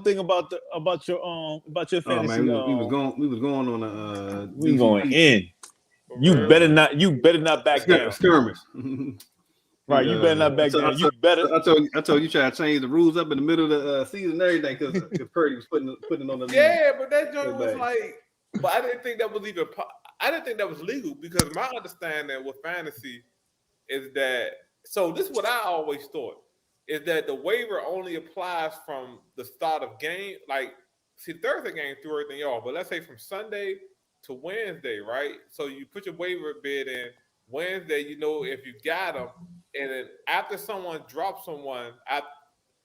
thing about your Oh fantasy. man, we was going on a We going DCP in. For You real. better not back down. skirmish. Right, you better not back down. You better. I told you try to change the rules up in the middle of the season and everything because Purdy was putting it on the league. Yeah, but that joint was bad. like, but I didn't think that was even. I didn't think that was legal because my understanding with fantasy is that. So this is what I always thought is that the waiver only applies from the start of game. Like, see, Thursday game threw everything off, but let's say from Sunday to Wednesday, right? So you put your waiver bid in Wednesday. You know if you got them, and then after someone drops someone after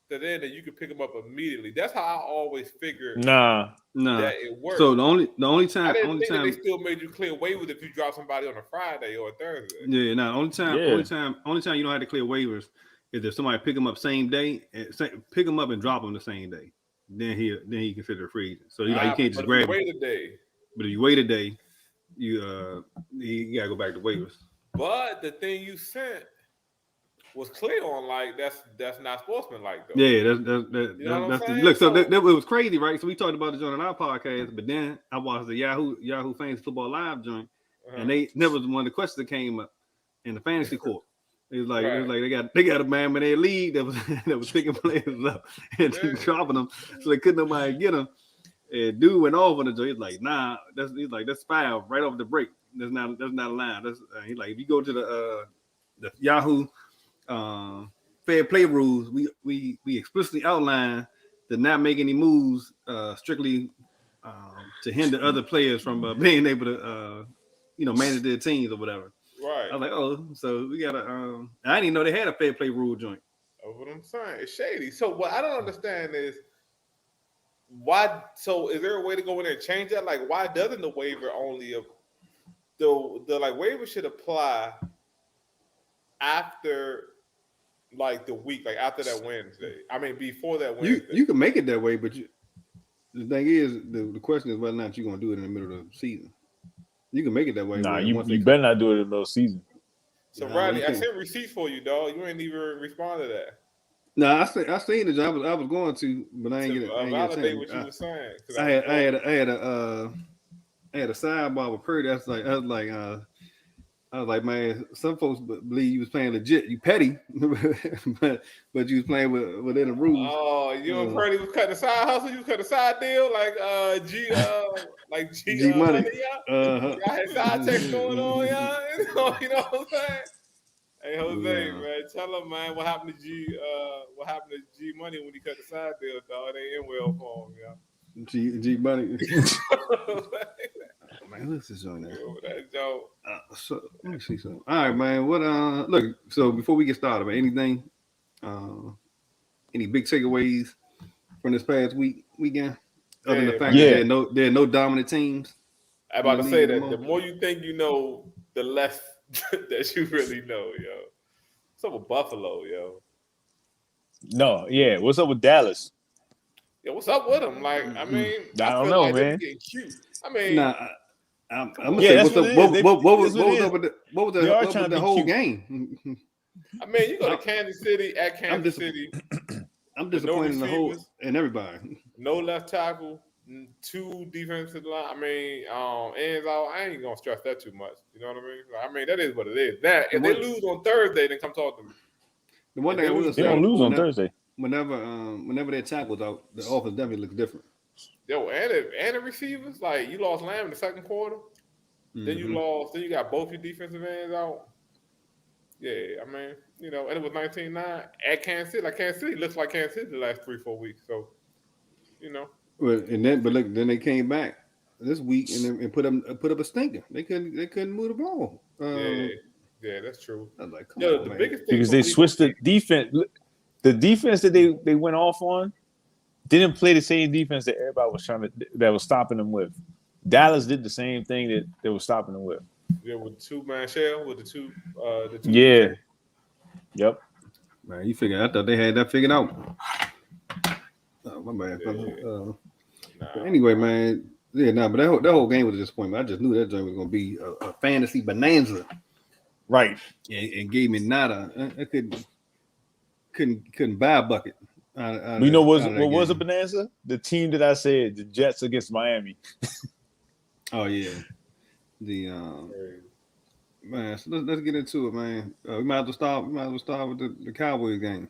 then you can pick them up immediately. That's how I always figured. Nah. That it worked. So the only time I didn't think that they still made you clear waivers if you drop somebody on a Friday or a Thursday. Yeah, no. Only time you don't have to clear waivers is if somebody pick them up same day, pick them up and drop them the same day. Then he consider a free agent. So you can't just grab. Wait a day. But if you wait a day, you gotta go back to waivers. But the thing you sent was clear on like that's not sportsmanlike though. Yeah, that's look. So that was crazy, right? So we talked about it on our podcast, but then I watched the Yahoo Fantasy Football Live joint, and that was one of the questions that came up in the fantasy court. It was like they got a man in their league that was picking players up and dropping them, so they couldn't nobody get them. And dude went off on the joint. He's like, nah, that's foul right off the break. That's not a line. He's like, if you go to the Yahoo fair play rules, we explicitly outline to not make any moves strictly to hinder other players from being able to manage their teams or whatever. Right. I was like, oh, so we gotta I didn't even know they had a fair play rule joint. That's what I'm saying. It's shady. So what I don't understand is why. So is there a way to go in there and change that? Like, why doesn't the waiver only the waiver should apply after like the week, like after that Wednesday? I mean, before that Wednesday. You can make it that way, but the thing is, the question is whether or not you're gonna do it in the middle of the season. You can make it that way. Nah, you better not do it in the middle of the season. So Rodney, I sent receipts for you, dog. You ain't even respond to that. No, I seen it. I was going to, but I ain't get it. Validate what you were saying. I had a sidebar with Purdy. I was like, man, some folks believe you was playing legit. You petty, but you was playing within the rules. Oh, you and Purdy was cutting a side hustle. You was cutting a side deal like G money. Y'all had side checks going on, y'all. You know what I'm saying? Hey Jose, man, tell him, man, what happened to G Money when he cut the side deal, dog? They ain't well for him, y'all. G Money. Man, who's this on there? That joke. So let me see something. All right, man. What look, so before we get started, man, anything any big takeaways from this past weekend? Other than the fact that there are no dominant teams. I'm about to say that the more you think you know, the less that you really know, yo. What's up with Buffalo, yo? No, yeah. What's up with Dallas? Yeah, what's up with them? Like, I mean, I don't know, man. Getting cute. I mean, I'm gonna say what was the whole game? I mean, you go to Kansas City at Kansas City. I'm disappointed in the whole and everybody. No left tackle, 2 defensive line. I mean, ends out. I ain't gonna stress that too much. You know what I mean? I mean, that is what it is. Now, if they lose on Thursday, then come talk to me. The one thing I will say, they don't lose on Thursday. Whenever their tackles out, the offense definitely looks different. Yo, and the receivers, like you lost Lamb in the second quarter. Then you got both your defensive ends out. Yeah, I mean, and it was 19-9 at Kansas City. Like Kansas City looks like Kansas City the last 3-4 weeks. So, But look, then they came back this week and put up a stinker. They couldn't move the ball. Yeah, that's true. I was like, come on, the biggest thing because they switched the defense. The defense that they went off on didn't play the same defense that everybody was that was stopping them with. Dallas did the same thing that they were stopping them with. Yeah, with the 2-man shell, with the two. Yeah. Yep. Man, you figured? I thought they had that figured out. Oh, my bad. But anyway, man. Yeah, but that whole game was a disappointment. I just knew that joint was going to be a fantasy bonanza. Right. And gave me nada. I couldn't buy a bucket. You know what was a bonanza? The team that I said, the Jets against Miami. Oh yeah, the man. So let's get into it, man. We might as well start. We might as well start with the Cowboys game,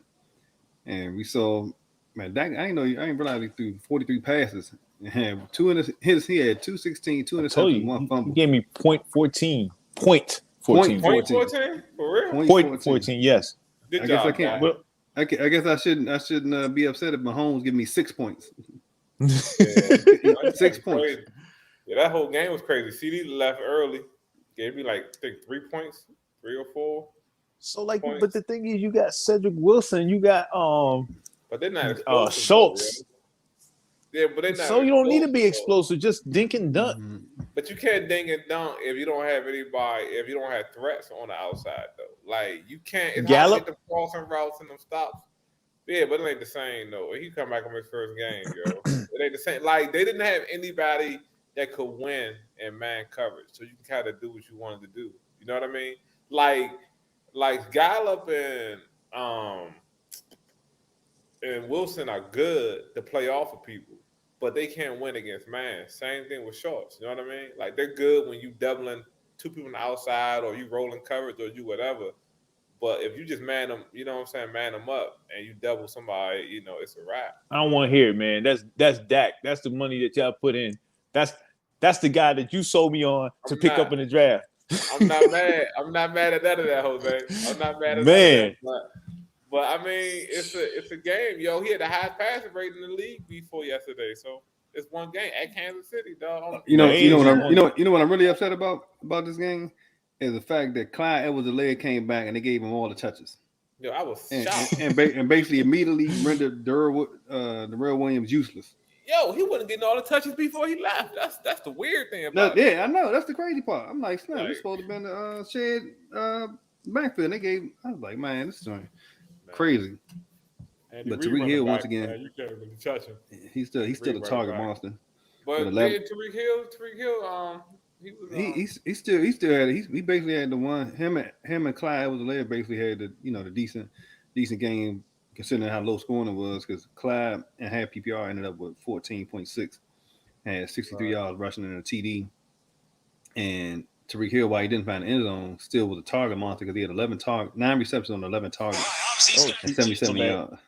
and we saw man. Dak, I ain't realize he threw 43 passes. And he had 216, 2 interceptions, one He fumble. gave me point 14. Point 14. Point 14? For real? Point 14, yes. Good I job, guess I can't. guys. I guess I shouldn't be upset if Mahomes give me 6 points. Yeah. 6 points. Crazy. Yeah, that whole game was crazy. CD left early. Gave me like, I think 3 points, 3 or 4. So like, points. but the thing is, you got Cedric Wilson, you got But they're not explosive. Schultz. Yeah, but they're not. So you don't need to be explosive, just dink and dunk. Mm-hmm. But you can't dink and dunk if you don't have anybody, if you don't have threats on the outside though. Like you can't. It's Gallup? hard to get the crossing routes and them stops. Yeah, but it ain't the same though. He come back on his first game, yo. It ain't the same. Like they didn't have anybody that could win in man coverage, so you can kind of do what you wanted to do. You know what I mean? Like Gallup and Wilson are good to play off of people, but they can't win against man. Same thing with Schultz. You know what I mean? Like they're good when you doubling 2 people on the outside or you rolling coverage or you whatever. But if you just man them, you know what I'm saying, man them up and you double somebody, you know, it's a wrap. I don't want to hear it, man. That's Dak. That's the money that y'all put in. That's the guy that you sold me on to pick up in the draft. I'm not mad. I'm not mad at none of that, Jose. I'm not mad at man. That. But I mean, it's a game, yo. He had the highest passing rate in the league before yesterday, so it's one game at Kansas City, dog. You know what I'm really upset about this game is the fact that Clyde Edwards-Helaire came back and they gave him all the touches. Yo, I was shocked. And basically immediately rendered Darrell Williams useless. Yo, he wasn't getting all the touches before he left. That's the weird thing about it. Yeah, I know. That's the crazy part. I'm like, snap, this supposed to have been the shared backfield. I was like, man, this is crazy. But Tyreek Hill once again, you can't really touch him. He's still a target monster. But Tyreek Hill, he still had it. He basically had the one. Him and Clyde Edwards-Helaire basically had the decent game considering how low scoring it was, because Clyde and half PPR ended up with 14.6, had 63 yards rushing in a TD, and Tyreek Hill, while he didn't find the end zone, still was a target monster because he had 9 receptions on 11 targets and 77 yards.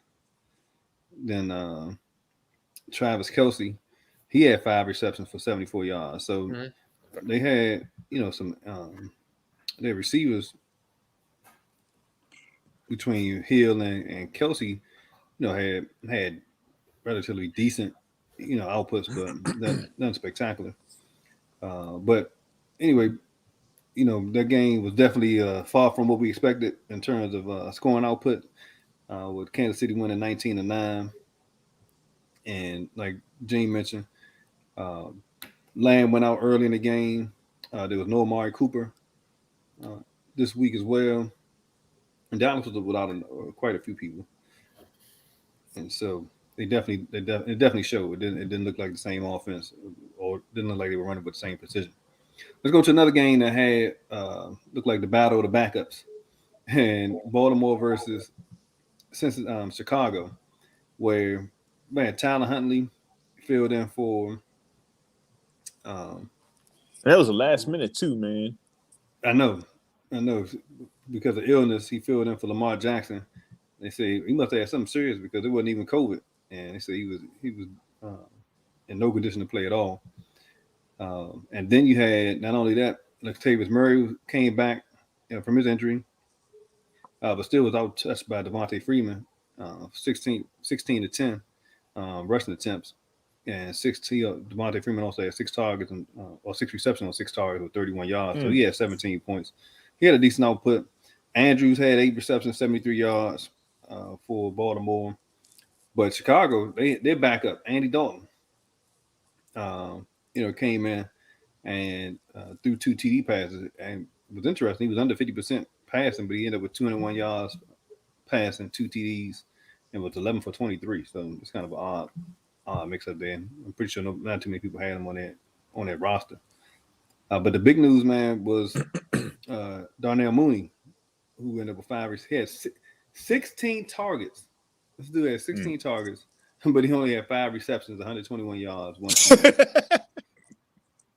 Then Travis Kelce, he had 5 receptions for 74 yards. So they had, some their receivers between Hill and Kelce, had relatively decent, outputs, but nothing spectacular. But anyway, that game was definitely far from what we expected in terms of scoring output, with Kansas City winning 19-9. And like Gene mentioned, Lamb went out early in the game. There was no Amari Cooper this week as well. And Dallas was without quite a few people. And so it definitely showed. It didn't look like the same offense, or didn't look like they were running with the same precision. Let's go to another game that had looked like the battle of the backups, and Baltimore versus Chicago, where Tyler Huntley filled in for. That was the last minute too, man. I know, because of illness, he filled in for Lamar Jackson. They say he must have had something serious because it wasn't even COVID, and they say he was in no condition to play at all. And then you had not only that, Latavius Murray came back from his injury, but still was outtouched by Devontae Freeman, 16 to 10 rushing attempts, and Devontae Freeman also had 6 targets or 6 receptions on 6 targets with 31 yards, so he had 17 points. He had a decent output. Andrews had 8 receptions, 73 yards for Baltimore, but Chicago, they're back up. Andy Dalton, came in and threw 2 TD passes, and it was interesting. He was under 50% passing, but he ended up with 201 yards passing, 2 TDs, and was 11 for 23. So it's kind of an odd mix up there. I'm pretty sure not too many people had him on that roster. But the big news, man, was Darnell Mooney, who ended up with 5. He had 16 targets This dude had 16 targets, but he only had 5 receptions, 121 yards, 1 TD.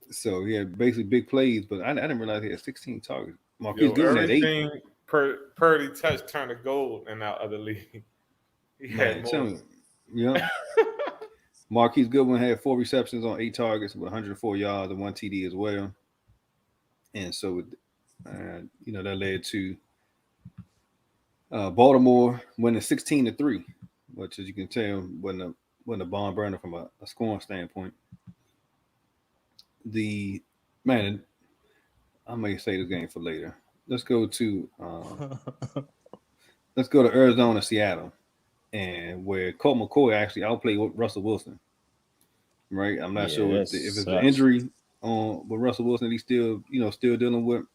So he had basically big plays, but I didn't realize he had 16 targets. Marquise Goodwin had 8. Everything Purdy touched turned to gold in our other league. He had more. Yeah. Marquise Goodwin had 4 receptions on 8 targets with 104 yards and 1 TD as well. And so, that led to Baltimore winning 16-3, which, as you can tell, wasn't a barn burner from a scoring standpoint. I may say this game for later. Let's go to Arizona, Seattle, and where Colt McCoy actually outplayed Russell Wilson. Right, I'm not sure if it's an injury with Russell Wilson. He's still dealing with.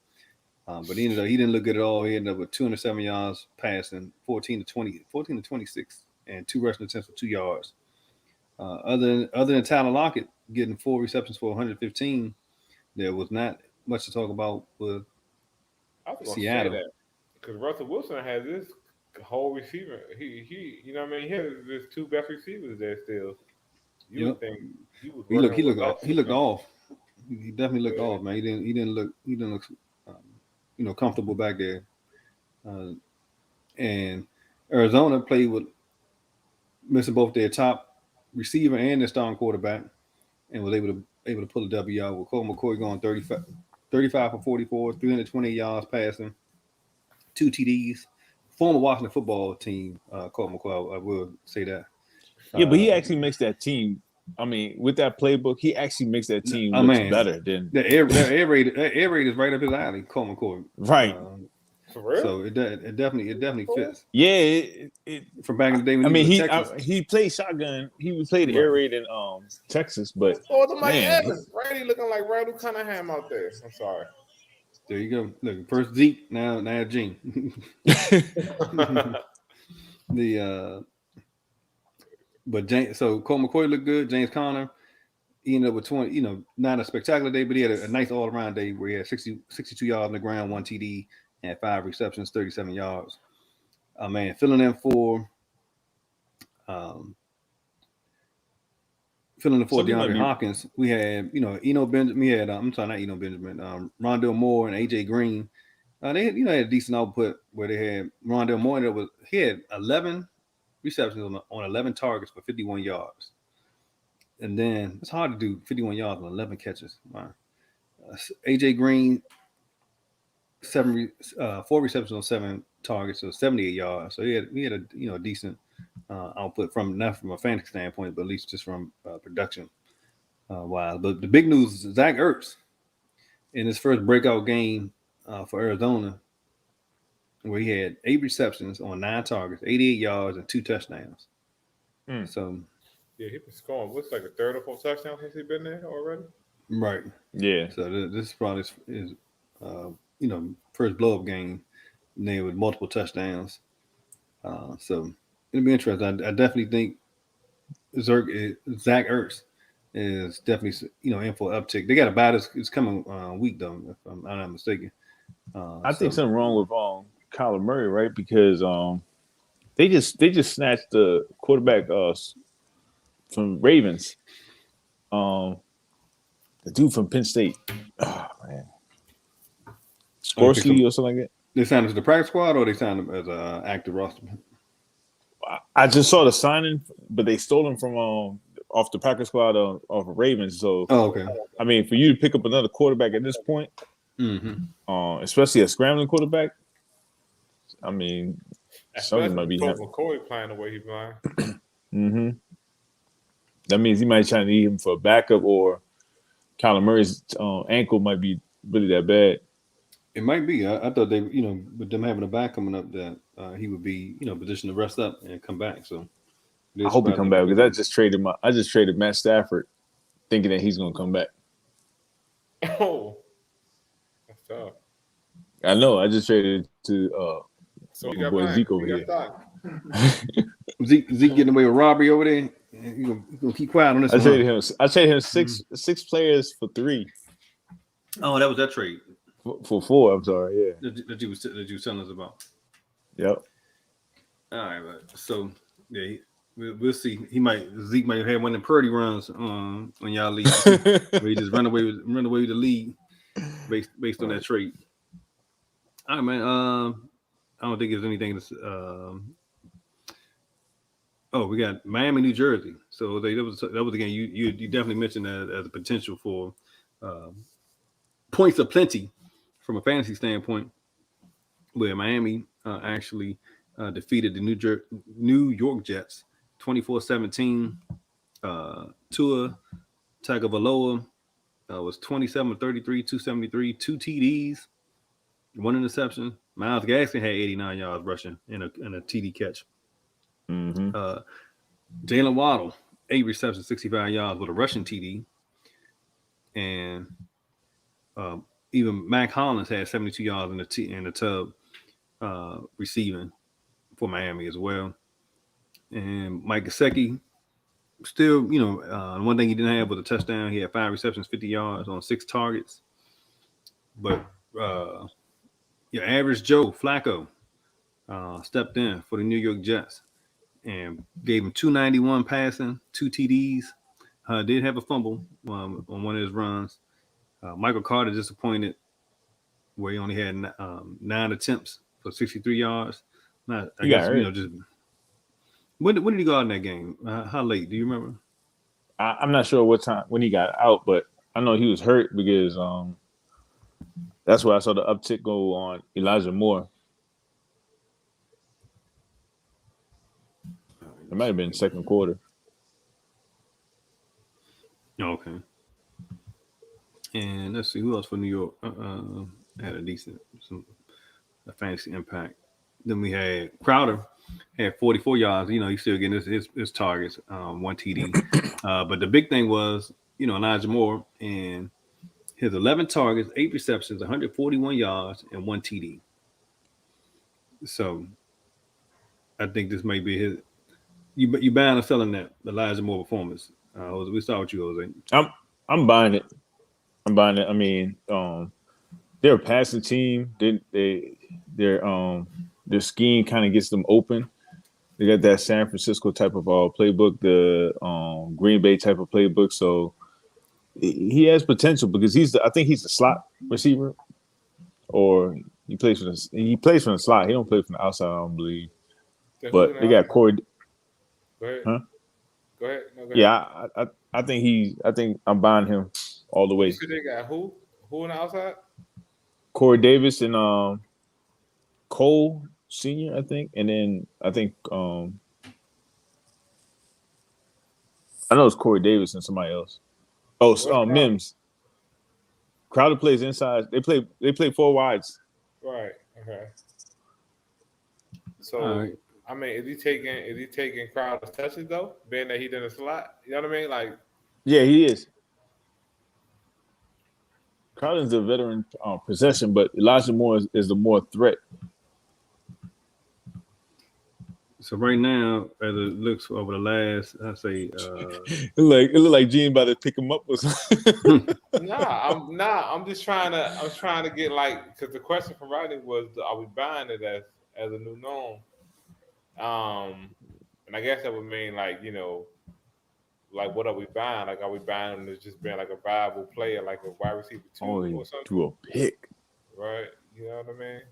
But he didn't look good at all. He ended up with 207 yards passing, 14 to 26, and 2 rushing attempts for 2 yards. Other than Tyler Lockett getting 4 receptions for 115, there was not much to talk about with Seattle. Because Russell Wilson has this whole receiver. He you know what I mean? He has his 2 best receivers there still. You would think he looked off. He definitely looked off, man. He didn't look comfortable back there. And Arizona played with missing both their top receiver and their starting quarterback, and was able to pull a W out with Colt McCoy going 35 for 44, 320 yards passing, 2 TDs. Former Washington football team, Colt McCoy, I will say that. Yeah, but he actually makes that team. I mean, with that playbook, he actually makes that team look better than the air raid. Air raid is right up his alley, Colt McCoy. Right. For real? So it definitely fits. Yeah, from back in the day when he played shotgun. He played air raid in Texas, but Randy looking like Randall Cunningham out there. I'm sorry. There you go. Look, first Zeke, now Gene. So Colt McCoy looked good. James Conner, he ended up with 20. Not a spectacular day, but he had a nice all around day where he had 62 yards on the ground, 1 TD, and 5 receptions, 37 yards. Filling in for DeAndre Hopkins, we had Eno Benjamin. We had not Eno Benjamin. Rondale Moore and AJ Green. They had had a decent output where they had Rondale Moore. He had 11 receptions on 11 targets for 51 yards. And then it's hard to do 51 yards on 11 catches. Wow. AJ Green, 4 receptions on 7 targets, so 78 yards. So he had a decent output not from a fantasy standpoint, but at least just from production wise. But the big news is Zach Ertz in his first breakout game for Arizona, where he had 8 receptions on 9 targets, 88 yards, and 2 touchdowns. So he's been scoring. What's like a 3rd or 4th touchdown since he's been there already? Right. Yeah. So this probably is first blow up game there with multiple touchdowns. So it'll be interesting. I definitely think Zach Ertz is definitely in for an uptick. They got a bye this coming week though, if I'm not mistaken. I think something wrong with Kyler Murray, right? Because they just snatched the quarterback from Ravens. The dude from Penn State. Oh man. Skorsky or something like that. They signed him to the practice squad or they signed him as an active roster? I just saw the signing, but they stole him from off the practice squad off of Ravens. So okay. I mean, for you to pick up another quarterback at this point, especially a scrambling quarterback, I mean, something might be happening. McCoy playing the way he's playing. That means he might try to need him for a backup, or Kyler Murray's ankle might be really that bad. It might be. I thought they, with them having a back coming up, that he would be, positioned to rest up and come back. So I hope he come back because I just traded Matt Stafford, thinking that he's going to come back. Oh, that's tough. I know. I just traded to my boy Zeke over here. Zeke getting away with robbery over there. You gonna keep quiet on this? I traded him six players for 3. Oh, that was that trade. For 4, I'm sorry. Yeah. That you was telling us about. Yep. All right, so Yeah, we'll see. Zeke might have one of the Purdy runs on y'all league. Where he just run away with the lead based on that trade. All right, man. I don't think there's anything to. We got Miami, New Jersey. So that was again. You definitely mentioned that as a potential for points of plenty from a fantasy standpoint, where Miami actually defeated the New York Jets 24-17. Tua Tagovailoa was 27-33, 273, 2 TDs, 1 interception. Myles Gaskin had 89 yards rushing in a TD catch. Mm-hmm. Jalen Waddle, 8 receptions, 65 yards with a rushing TD. And even Mac Hollins had 72 yards in the tub receiving for Miami as well. And Mike Gesicki, still, one thing he didn't have was a touchdown. He had 5 receptions, 50 yards on 6 targets. But your average Joe Flacco stepped in for the New York Jets and gave him 291 passing, 2 TDs. Did have a fumble on one of his runs. Michael Carter disappointed where he only had 9 attempts for 63 yards. I guess, just when did he go out in that game? How late? Do you remember? I'm not sure what time when he got out, but I know he was hurt because that's where I saw the uptick go on Elijah Moore. It might have been second quarter. Okay. And let's see who else for New York had a fantasy impact. Then we had Crowder had 44 yards. He's still getting his targets, 1 TD. But the big thing was, Elijah Moore and his 11 targets, 8 receptions, 141 yards, and 1 TD. So I think this may be his. You buying or selling that Elijah Moore performance? We start with you, Jose. I'm buying it. I mean, they're a passing team. Their scheme kind of gets them open. They got that San Francisco type of playbook, the Green Bay type of playbook. So he has potential because I think he's the slot receiver, or he plays from the slot. He don't play from the outside, I don't believe. But they got Corey. Go ahead. Huh? Go ahead. No, go ahead. Yeah, I think I'm buying him all the way. You said they got who? Who on the outside? Corey Davis and Cole Senior, I think, and then I think I know it's Corey Davis and somebody else. Oh, Mims. Crowder plays inside. They play 4 wides. Right. Okay. So right. I mean, is he taking Crowder's touches though? Being that he didn't slot, you know what I mean? Like, yeah, he is. Crowder's a veteran possession, but Elijah Moore is the more threat. So right now, as it looks over the last, I say, it look like Gene about to pick him up or something. I'm just trying to get because the question from Rodney was, are we buying it as a new norm? And I guess that would mean what are we buying? Like, are we buying him as just being like a viable player, like a wide receiver 2 or something? To a pick, right? You know what I mean?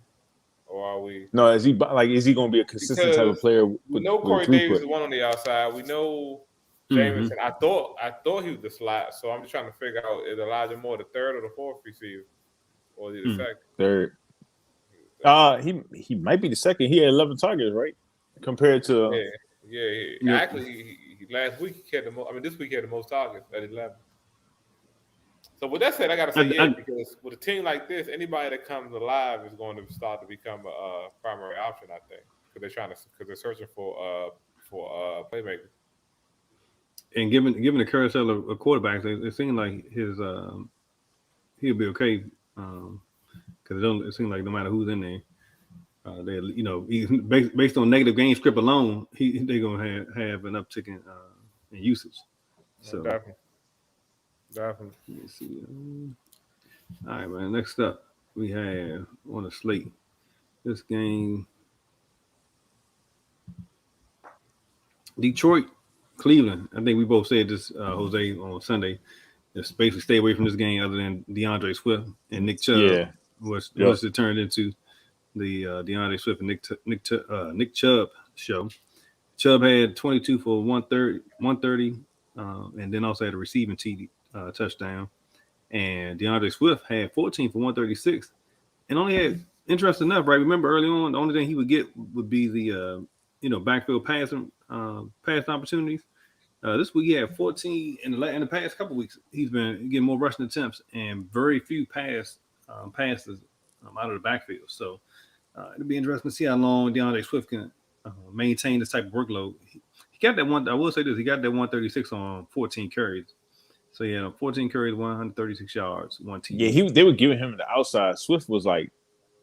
Or are we? No, is he going to be a consistent type of player? We know Corey Davis is one on the outside. We know Jameson. I thought he was the slot. So I'm just trying to figure out, is Elijah Moore the 3rd or the 4th receiver, or is he the 2nd? 3rd. He might be the 2nd. He had 11 targets, right? Compared to yeah. Actually, last week he had the most. I mean, this week he had the most targets at 11. So with that said, I gotta say because with a team like this, anybody that comes alive is going to start to become a primary option. I think because they're searching for a playmaker. And given the carousel of quarterbacks, it seems like he'll be okay because it seems like no matter who's in there, based on negative game script alone, they're gonna have an uptick in usage. So. Definitely. Let me see. All right, man. Next up, we have on the slate this game. Detroit, Cleveland. I think we both said this, Jose, on Sunday. Just basically stay away from this game other than DeAndre Swift and Nick Chubb. Yeah. Was it turned into the DeAndre Swift and Nick Chubb show. Chubb had 22 for 130, and then also had a receiving TD touchdown. And DeAndre Swift had 14 for 136, and only had, interesting enough, right? Remember early on, the only thing he would get would be the backfield passing opportunities. This week he had 14 in the past couple weeks. He's been getting more rushing attempts and very few passes out of the backfield. So it'll be interesting to see how long DeAndre Swift can maintain this type of workload. He got that one. I will say this: he got that 136 on 14 carries. So yeah, 14 carries, 136 yards, 1 TD. Yeah, they were giving him the outside. Swift was like,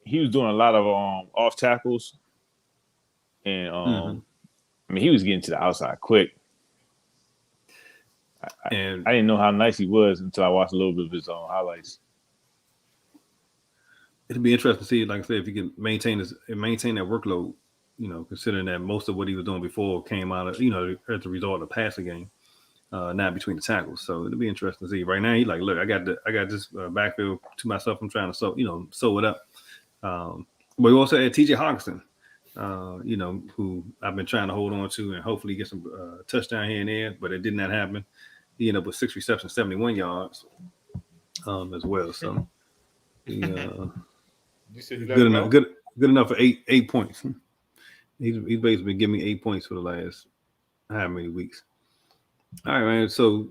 he was doing a lot of off tackles, and I mean, he was getting to the outside quick. I didn't know how nice he was until I watched a little bit of his highlights. It'll be interesting to see, like I said, if he can maintain that workload. Considering that most of what he was doing before came out of as a result of the passing game, not between the tackles. So it'll be interesting to see. Right now, he's like, look, I got this backfield to myself. I'm trying to sew it up. But we also had T.J. Hawkinson, who I've been trying to hold on to and hopefully get some touchdown here and there, but it did not happen. He ended up with 6 receptions, 71 yards, as well. So good enough for eight points. He's basically been giving me 8 points for the last how many weeks. All right, man. So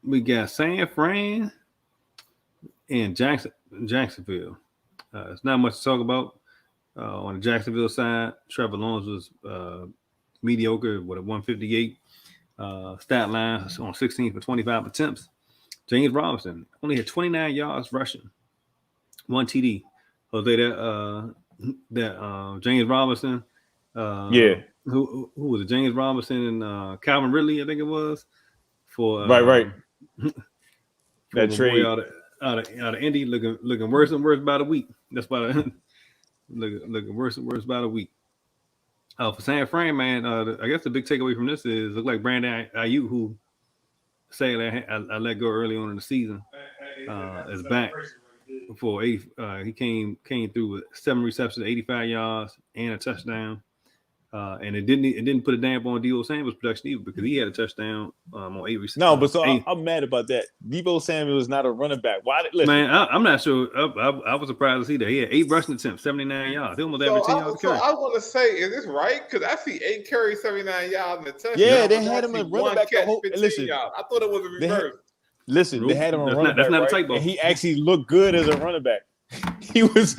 we got San Fran and Jacksonville. It's not much to talk about on the Jacksonville side. Trevor Lawrence was mediocre with a 158 stat line on 16 for 25 attempts. James Robinson only had 29 yards rushing, 1 TD. Jose, that James Robinson. Who was it? James Robinson and Calvin Ridley, I think it was. For right. That trade out of Indy, looking worse and worse by the week. That's about looking worse and worse by the week. For San Fran, man, I guess the big takeaway from this is look like Brandon Ayuk, who sadly I let go early on in the season, is back for 80. He came through with 7 receptions, 85 yards, and a touchdown. And it didn't put a damp on Deebo Samuel's production either because he had a touchdown on 8 receptions. No, but I'm mad about that. Deebo Samuel is not a running back. Why? Listen, man, I'm not sure. I was surprised to see that he had 8 rushing attempts, 79 yards. He almost averaged 10 yards a carry. So I want to say, is this right? Because I see 8 carries, 79 yards, and a touchdown. Yeah, they had him a running back. Listen, yards. I thought it was a reverse. They had him a running back. That's not right? a typo. And he actually looked good as a running back. He was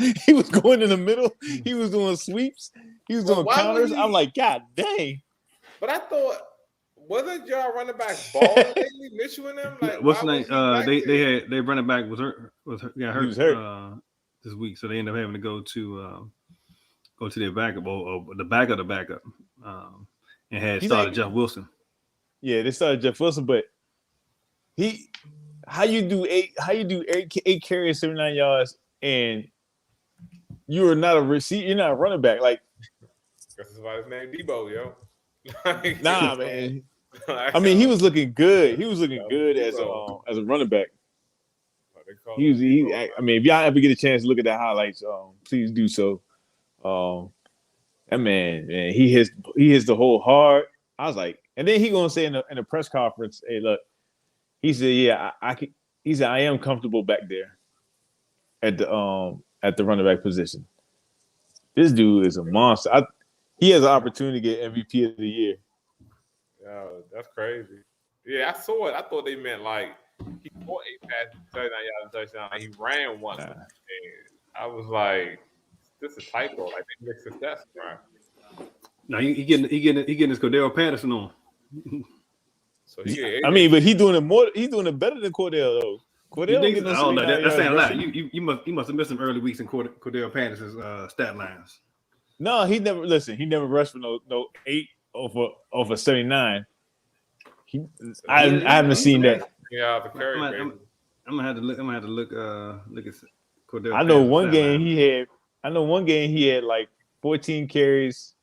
going in the middle. He was doing sweeps. He was doing counters. I'm like, God dang. But I thought, wasn't y'all running back balling lately, Mitchell and them? Like, what's the name? They running back was hurt. He was hurt this week, so they ended up having to go to their backup or the back of the backup, and had started Jeff Wilson. Yeah, they started Jeff Wilson, but how you do eight carries, 79 yards, and you are not a receiver. You're not a running back. Like, that's why his name Debo, yo. Nah, man. I mean, he was looking good. He was looking good as a running back. I mean, if y'all ever get a chance to look at the highlights, please do so. That man, he hits the hole hard. I was like, and then he gonna say in a press conference, "Hey, look," he said, "Yeah, I can." He said, "I am comfortable back there at the running back position." This dude is a monster. He has an opportunity to get MVP of the year. Yo, that's crazy. Yeah, I saw it. I thought they meant like he caught 8 passes, 39 yards touchdown. Like he ran one. And I was like, this is typo. Like they mixed success, right? No, he getting his Cordell Patterson on. So but he doing it more. He's doing it better than Cordell though. Cordell getting that sounds like you must have missed some early weeks in Cordell Patterson's stat lines. No, he never rushed for no 8 over 79. I haven't seen that. Yeah, the carry. I'm gonna have to look at Cordell. I know one game he had like 14 carries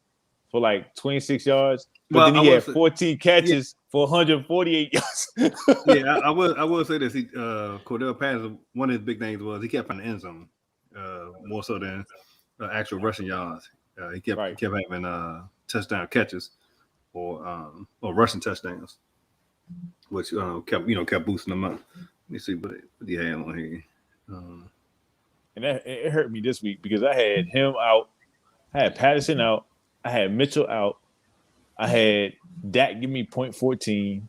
for like 26 yards, but Well, then he had 14 catches for 148 yards. Yeah, I will say this. Cordell Patterson, one of his big things was he kept in the end zone more so than actual rushing yards. He kept having touchdown catches or rushing touchdowns, which kept boosting them up. Let me see what he had on here. And it hurt me this week because I had him out, I had Patterson out, I had Mitchell out, I had Dak give me 0.14,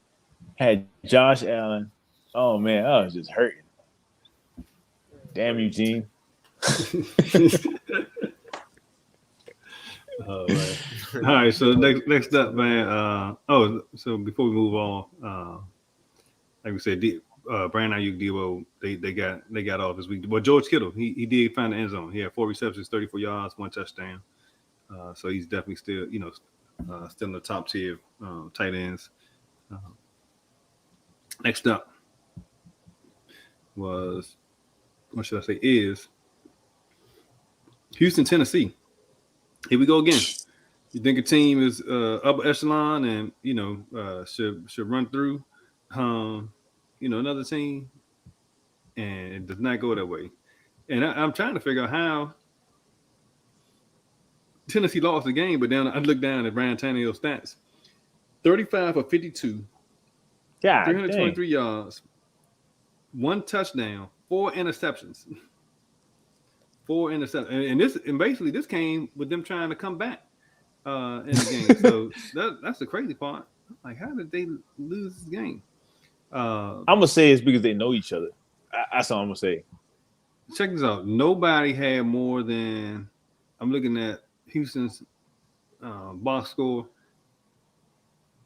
had Josh Allen. Oh man, I was just hurting. Damn you, Gene. All right, so next up, man. So before we move on, like we said, Brandon Ayuk, Debo, they got off this week. But George Kittle, he did find the end zone. He had 4 receptions, 34 yards, 1 touchdown. So he's definitely still, still in the top tier tight ends. Next up was, what should I say, is Houston, Tennessee. Here we go again. You think a team is upper echelon and should run through another team, and it does not go that way. And I'm trying to figure out how Tennessee lost the game, but then I looked down at Ryan Tannehill's stats: 35 for 52, 323 yards, 1 touchdown, 4 interceptions. 4 interceptions, and basically this came with them trying to come back in the game. So that's the crazy part. Like, how did they lose this game? I'm gonna say it's because they know each other. That's all I'm gonna say. Check this out. Nobody had more than, I'm looking at Houston's box score.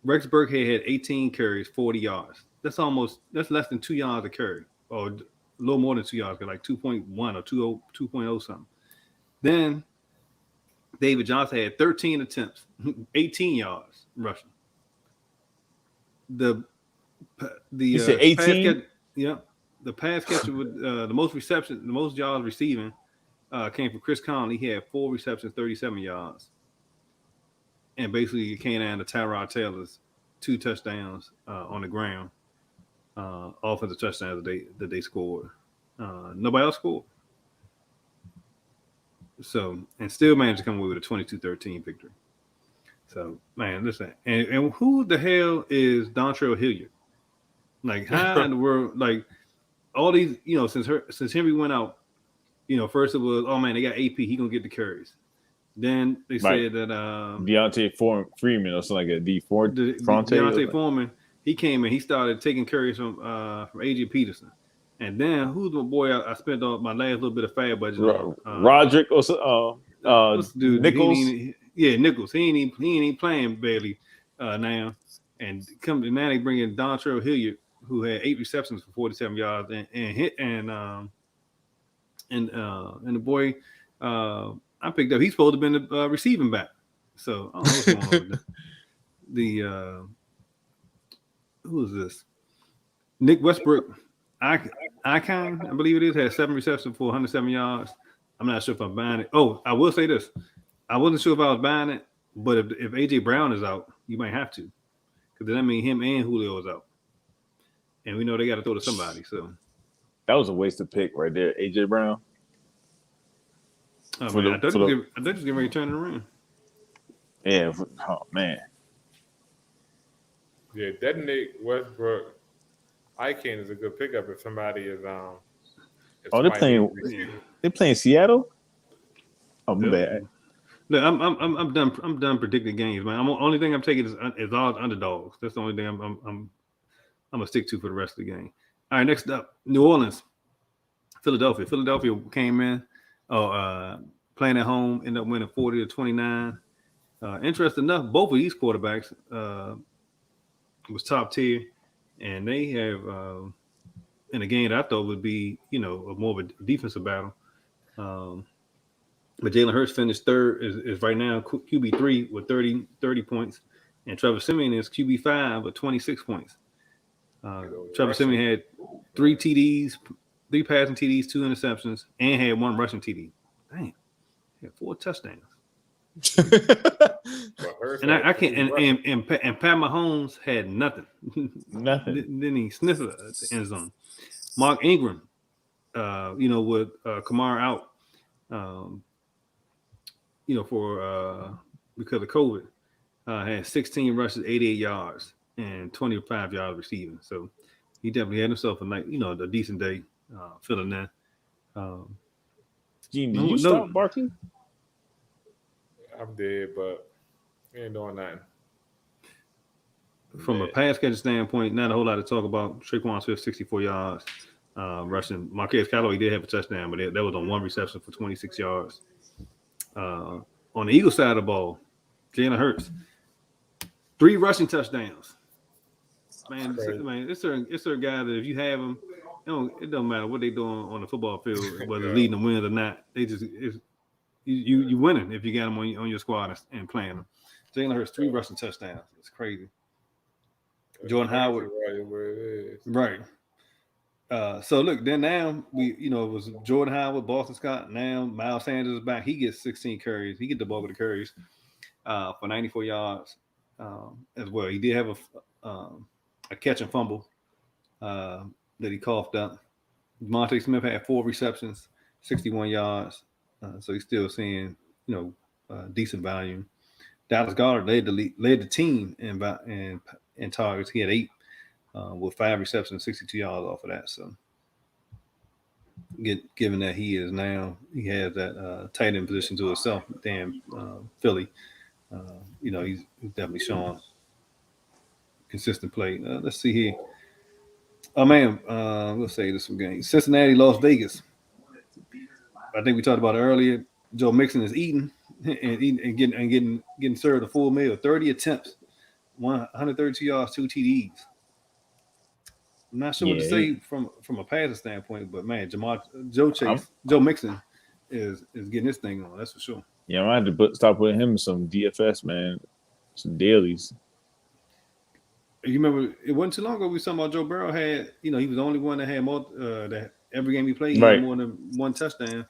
Rex Burkhead had 18 carries, 40 yards. That's less than 2 yards a carry, or a little more than 2 yards, like 2.1 or 2.0 something. Then David Johnson had 13 attempts, 18 yards rushing. You said 18? The pass catcher with the most receptions, the most yards receiving came from Chris Conley. He had 4 receptions, 37 yards. And basically it came down to Tyrod Taylor's 2 touchdowns on the ground. Offensive touchdowns that they scored. Nobody else scored. So, and still managed to come away with a 22-13 victory. So, man, listen. And who the hell is Dontrell Hilliard? Like, how in the world, like, all these, since Henry went out, first it was, oh man, they got AP, he gonna get the carries. Then they said that Deontay Freeman or something like that. Deontay Foreman, he came in, he started taking carries from AJ Peterson. And then who's my boy I spent my last little bit of fad budget on? Roderick or Nichols. Nichols. He ain't even playing barely now. And now they bring in Dontrell Hilliard, who had 8 receptions for 47 yards, and the boy I picked up, he's supposed to have been the receiving back. So I don't know what's going on with that. Who is this? Nick Westbrook. Icon, I believe it is, had 7 receptions for 107 yards. I'm not sure if I'm buying it. Oh, I will say this. I wasn't sure if I was buying it, but if AJ Brown is out, you might have to. Because then that means him and Julio is out. And we know they got to throw to somebody. So that was a wasted pick right there, AJ Brown. I thought you was getting ready to turn it around. Yeah. Oh, man. Yeah, that Nick Westbrook Icon is a good pickup if somebody is they're playing Seattle? Oh, my bad. Look, I'm done predicting games, man. Only thing I'm taking is all underdogs. That's the only thing I'm gonna stick to for the rest of the game. All right, next up, New Orleans, Philadelphia. Philadelphia came in, playing at home, ended up winning 40-29. Interesting enough, both of these quarterbacks was top tier, and they have in a game that I thought would be, more of a defensive battle. But Jalen Hurts finished third, is right now QB3 with 30 points, and Trevor Siemian is QB5 with 26 points. Trevor Siemian had 3 TDs, 3 passing TDs, 2 interceptions, and had 1 rushing TD. Damn, he had 4 touchdowns. And I can't. And Pat Mahomes had nothing. Nothing. Didn't he sniff it at the end zone? Mark Ingram, with Kamara out, for because of COVID, had 16 rushes, 88 yards, and 25 yards receiving. So he definitely had himself a decent day filling that. Gene, did you start Barkley? I'm dead, but he ain't doing nothing. From a pass catcher standpoint, not a whole lot to talk about. Traquan Swift, 64 yards. Rushing. Marquez Callaway did have a touchdown, but that was on one reception for 26 yards. On the Eagles side of the ball, Jalen Hurts, 3 rushing touchdowns. Man, it's a guy that if you have him, it don't matter what they doing on the football field, whether it's leading the wins or not. They just you winning if you got him on your squad and playing them. Jalen Hurts, 3 rushing touchdowns. It's crazy. Jordan Howard, right. So look, then now it was Jordan Howard, Boston Scott. Now Miles Sanders is back. He gets 16 carries. He gets the bulk of the carries for 94 yards as well. He did have a catch and fumble that he coughed up. Monte Smith had 4 receptions, 61 yards. So he's still seeing decent volume. Dallas Goedert led the team in targets. He had 8 with 5 receptions, 62 yards off of that. So, given that he has that tight end position to himself, Philly, he's definitely showing consistent play. Let's see here. Oh man, let's say this some games. Cincinnati, Las Vegas. I think we talked about it earlier. Joe Mixon is eating and getting served a full meal. 30 attempts, 132 yards, 2 TDs. I'm not sure what to say from a passing standpoint, but man, Joe Mixon is getting this thing on. That's for sure. Yeah, I had to start putting him in some DFS, man, some dailies. You remember it wasn't too long ago we were talking about Joe Burrow had, he was the only one that had more that every game he played he had more than 1 touchdown.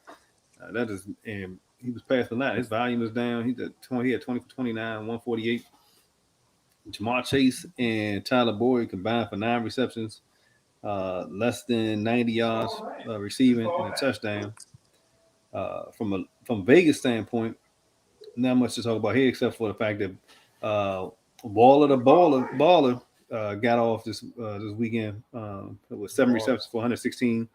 And he was passing a lot. His volume is down. He had 20 for 29, 148. Jamar Chase and Tyler Boyd combined for 9 receptions, less than 90 yards receiving and a touchdown. From Vegas standpoint, not much to talk about here except for the fact that Waller the baller got off this weekend with 7 receptions for 116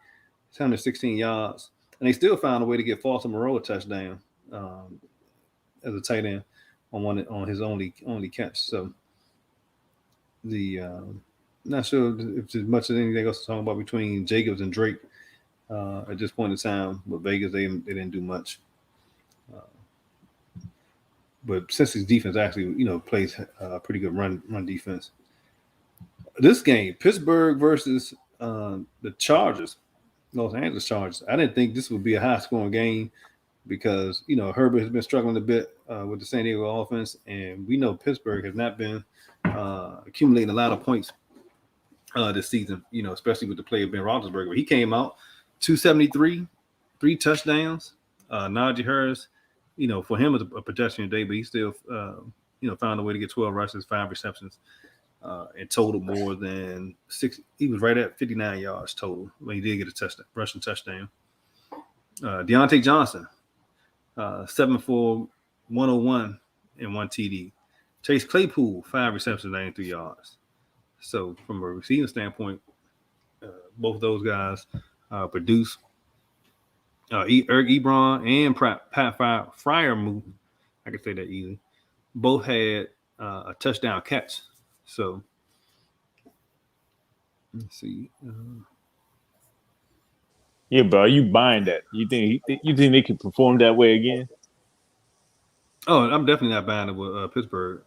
yards, and they still found a way to get Foster Moreau a touchdown as a tight end on his only catch. So not sure if there's much of anything else to talk about between Jacobs and Drake at this point in time. But Vegas they didn't do much. But since his defense actually, plays a pretty good run defense. This game, Pittsburgh versus the Chargers, Los Angeles Chargers. I didn't think this would be a high-scoring game because, Herbert has been struggling a bit with the San Diego offense, and we know Pittsburgh has not been accumulating a lot of points this season, especially with the play of Ben Roethlisberger. But he came out 273, 3 touchdowns. Najee Harris, for him, it's a pedestrian day, but he still, found a way to get 12 rushes, 5 receptions, and total more than 6. He was right at 59 yards total when he did get a rushing touchdown. Deontay Johnson, 7 for 101 and 1 TD. Chase Claypool, 5 receptions, 93 yards. So from a receiving standpoint, both of those guys produce. Eric Ebron and Pat Freiermuth, I can say that easily, both had a touchdown catch. So let's see. Yeah, bro, are you buying that? You think they can perform that way again? Oh, I'm definitely not buying it with Pittsburgh.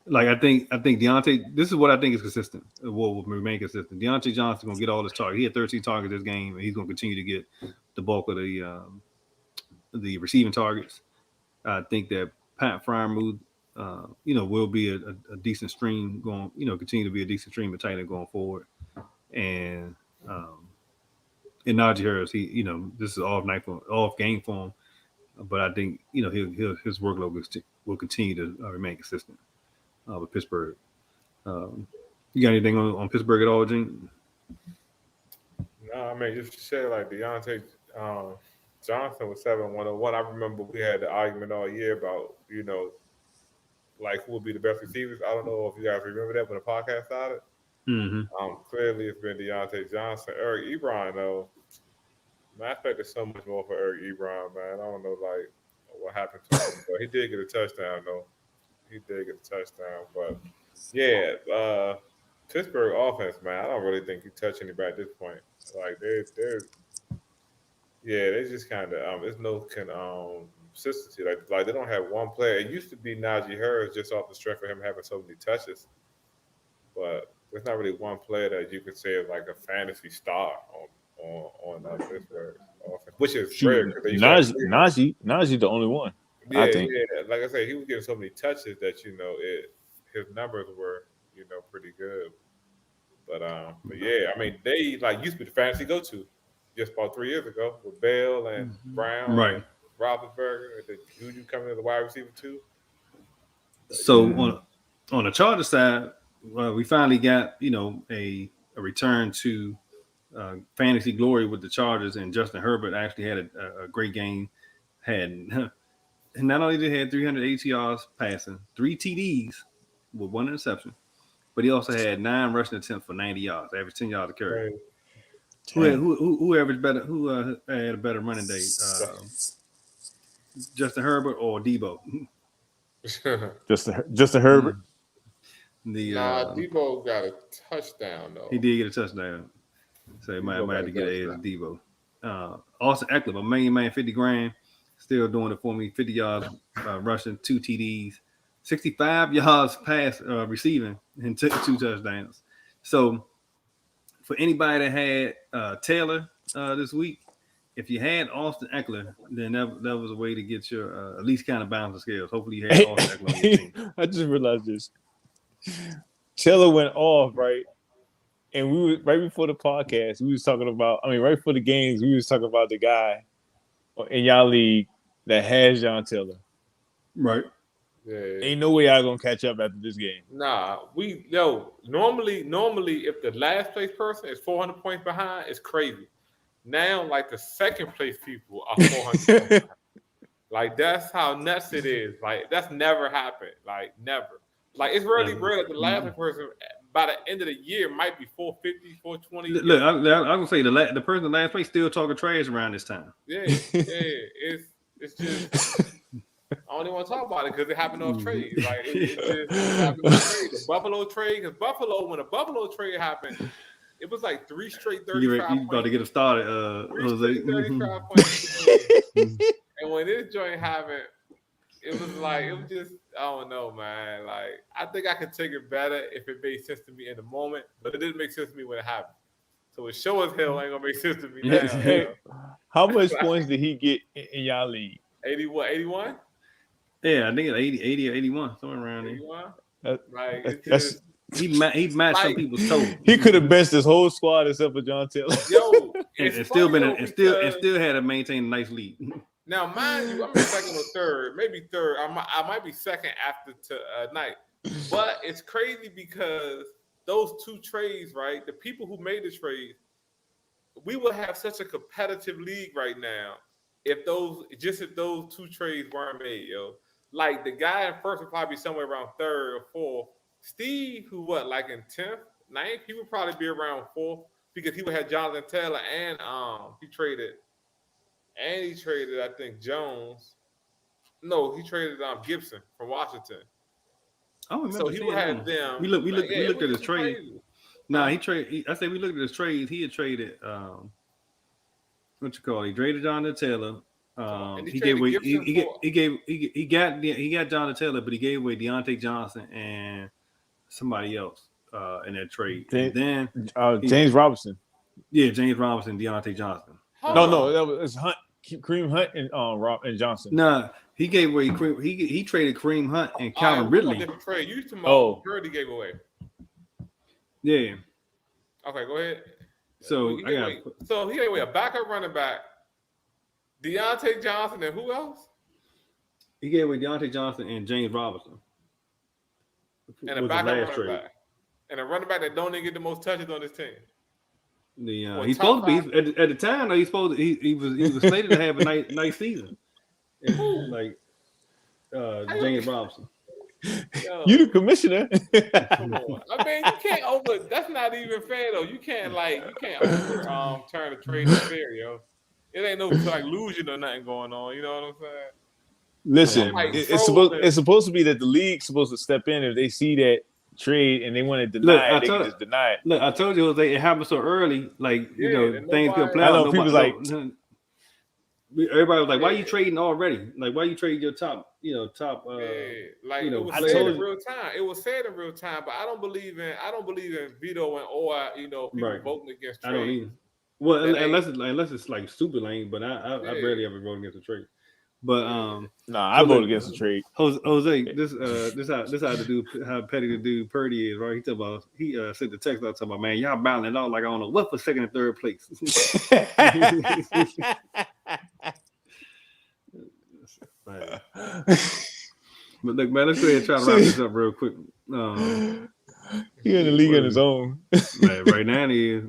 Like I think Deontay. This is what I think is consistent. What will remain consistent? Deontay Johnson gonna get all his targets. He had 13 targets this game, and he's gonna continue to get the bulk of the receiving targets. I think that Pat Freiermuth, will be a decent stream going. Continue to be a decent stream of tight end going forward. And Najee Harris, this is off game for him, but I think his workload will continue to remain consistent with Pittsburgh. You got anything on Pittsburgh at all, Gene? No, I mean just to say like Deontay Johnson was 7-101. I remember we had the argument all year about like who would be the best receivers. I don't know if you guys remember that when the podcast started. Mm-hmm. Clearly it's been Deontay Johnson. Eric Ebron though, man, I expected so much more for Eric Ebron, man. I don't know like what happened to him, but he did get a touchdown though. He did get a touchdown, but yeah, Pittsburgh offense, man. I don't really think he touched anybody at this point. Like they just kind of there's no consistency. Like they don't have one player. It used to be Najee Harris just off the strength of him having so many touches, but there's not really one player that you could say is like a fantasy star on Pittsburgh offense, which is rare. Najee the only one. Yeah, I think. yeah. Like I said, he was getting so many touches that his numbers were pretty good. But yeah, I mean they like used to be the fantasy go-to just about 3 years ago with Bell and Brown, Right? And Roethlisberger, and the Juju coming as the wide receiver too. So on the Chargers side, we finally got a return to fantasy glory with the Chargers, and Justin Herbert actually had a great game. And not only did he have 380 yards passing, 3 TDs with 1 interception, but he also had 9 rushing attempts for 90 yards, average 10 yards a carry. Right. Who averaged better? Who had a better running day? Justin Herbert or Debo? Justin Herbert. Debo got a touchdown though. He did get a touchdown, so he might have to get a Debo. Austin Eckler, a man, 50 grand, still doing it for me. 50 yards rushing, 2 TDs, 65 yards pass receiving, and 2 touchdowns. So for anybody that had Taylor this week, if you had Austin Eckler, then that was a way to get your at least kind of balance the scales. Hopefully you had Austin Eckler on your team. I just realized this. Taylor went off, right? And we were right before the podcast, we was talking about, right before the games, we was talking about the guy in y'all league that has John Taylor. Right. Yeah. Ain't no way y'all gonna catch up after this game. Nah, normally if the last place person is 400 points behind, it's crazy. Now, like the second place people are 400 points behind. Like that's how nuts it is. Like that's never happened. Like never. Like it's really rare that the last person by the end of the year might be 450, 420. Look, I'm gonna say the person in last place still talking trash around this time. Yeah. It's just I don't even want to talk about it because it happened off trades. Like it just happened off trades. The Buffalo trade, because when a Buffalo trade happened, it was like 3 straight 35 You points. about to get them started, Jose. 35 points. And when this joint happened, it was just, I don't know, man. Like, I think I could take it better if it made sense to me in the moment, but it didn't make sense to me when it happened. So it sure as hell ain't gonna make sense to me now. Hey, how much points did he get in y'all league? 81? Yeah, I think it's 80 or 81, somewhere around there. 81? Like, it's just... He matched some people's total. He could have benched his whole squad except for John Taylor. Yo, and still had to maintain a nice lead. Now, mind you, I'm in second or third, maybe third. I might be second after night, but it's crazy because those 2 trades, right? The people who made the trade, we would have such a competitive league right now if those 2 trades weren't made, yo. Like the guy in first would probably be somewhere around 3rd or 4th. Steve, who like in 10th, 9th, he would probably be around 4th because he would have Jonathan Taylor and he traded, I think, Jones. No, he traded Gibson from Washington. Oh, so he would have them. We looked at his trade. No, I said we looked at his trades. He had traded He traded Jonathan Taylor. He got Jonathan Taylor, but he gave away Deontay Johnson and somebody else in that trade. James Robinson. Yeah, James Robinson, Deontay Johnson. No, that was Hunt, Kareem Hunt, and Johnson. Nah, he gave away he traded Kareem Hunt and Calvin Ridley. Different trade. You talking about gave away. Yeah. Okay, go ahead. So he gave away a backup running back, Deontay Johnson, and who else? He gave away Deontay Johnson and James Robinson. And a backup running back. And a running back that don't even get the most touches on his team. He's supposed to be at the time. Though, he was slated to have a nice season. Like James Robinson. Yo. You the commissioner. Come on. I mean, you can't over. That's not even fair though. You can't over turn a trade to fair, yo. It ain't no like losing or nothing going on. You know what I'm saying? Listen, it's supposed to be that the league's supposed to step in if they see that trade and they want to deny it, they can just deny it. Look, I told you it happened so early. Like things could play out. I know people like. Everybody was like, "Why are you trading already? Like, why are you trading your top? It was said in real time. It was said in real time, but I don't believe in veto and people voting against trade. I don't either. Well, unless it's like super lame, but I rarely ever vote against a trade. But I vote against the trade. Jose, this how petty the dude Purdy is, right? He sent the text out talking about, man, y'all battling it out like I don't know what for second and third place. But look, man, let's go ahead and try to wrap this up real quick. He in the league on his own. Man, right now he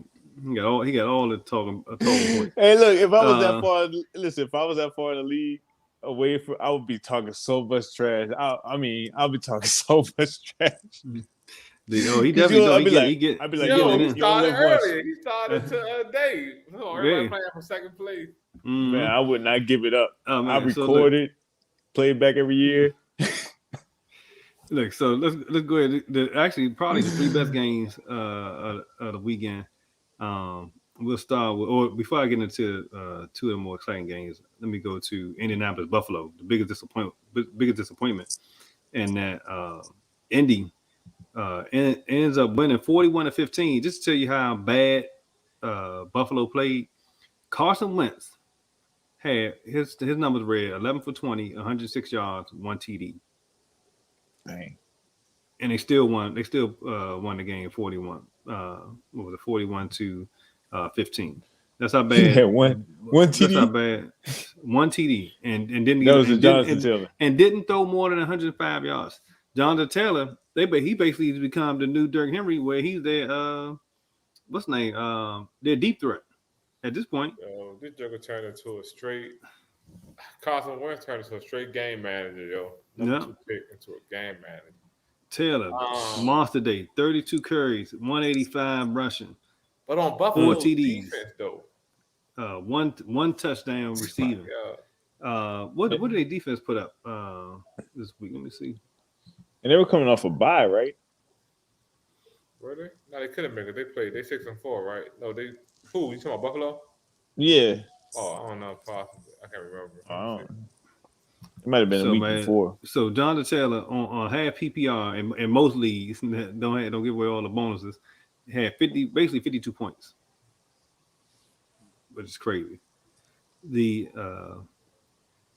got all the talking points. Hey, look, if I was that far in the league, away from, I would be talking so much trash. I'll be talking so much trash. He definitely I'd be like, he started earlier. He started today. Everybody playing for second place. Man, I would not give it up. I record it, play it back every year. Look, so let's go ahead. Actually, probably the three best games of the weekend. We'll start with, or before I get into two of the more exciting games, let me go to Indianapolis Buffalo, the biggest disappointment, and that Indy ends up winning 41-15. Just to tell you how bad Buffalo played. Carson Wentz had his numbers read 11 for 20, 106 yards, 1 TD. Dang. And they still won. They still won the game 41. What was it? 41-15. That's how bad. Yeah, one TD. That's how bad. 1 TD, and didn't. That was Jonathan Taylor. And didn't throw more than 105 yards. Jonathan Taylor. He basically has become the new Derrick Henry, where he's their what's his name? Their deep threat at this point. This Joker turned into a straight. Carson Wentz turned into a straight game manager, yo. Into a game manager. Taylor, monster day, 32 carries, 185 rushing. But on Buffalo 4 TDs, defense, though. One touchdown receiving. What did their defense put up this week? Let me see. And they were coming off a bye, right? Were they? No, they couldn't make it. They played. They 6-4, right? No, they. Who? You talking about Buffalo? Yeah. Oh, I don't know. Possibly. I can't remember. It might have been a week before. So Jonathan Taylor on half PPR and most leagues don't give away all the bonuses. Had basically 52 points, which is crazy. I